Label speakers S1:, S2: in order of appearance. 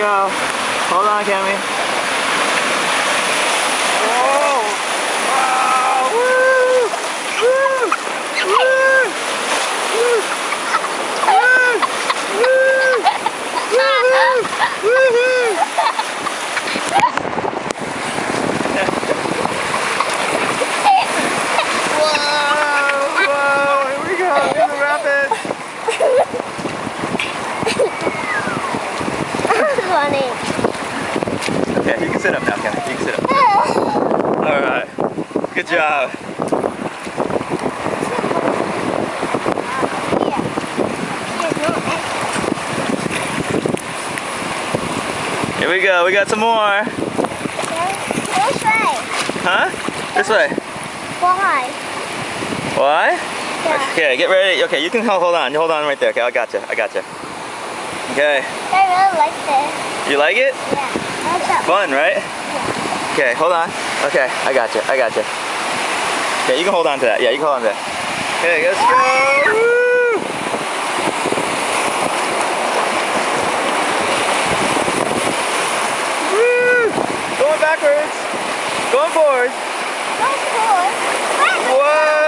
S1: go. Hold on, Cammy. Whoa! Wow! Woo! Woo! Woo! Woo! Woo! Woo! Whoa! Here we go in the rapids.
S2: Funny.
S1: Okay, you can sit up now, Cammy. You can sit up. All right. Good job. Here we go. We got some more.
S2: This way.
S1: Huh? This way.
S2: Why?
S1: Why?
S2: Yeah.
S1: Okay, get ready. Okay, you can hold on. You hold on right there. Okay, I got you. I got you. Okay.
S2: I really like this.
S1: You like it?
S2: Yeah. What's up?
S1: Fun, right?
S2: Yeah.
S1: Okay, hold on. Okay, I got you. I got you. Okay, you can hold on to that. Yeah, you can hold on to that. Okay, let's go. Woo! Woo! Going backwards. Going forward.
S2: Go forward.
S1: Whoa!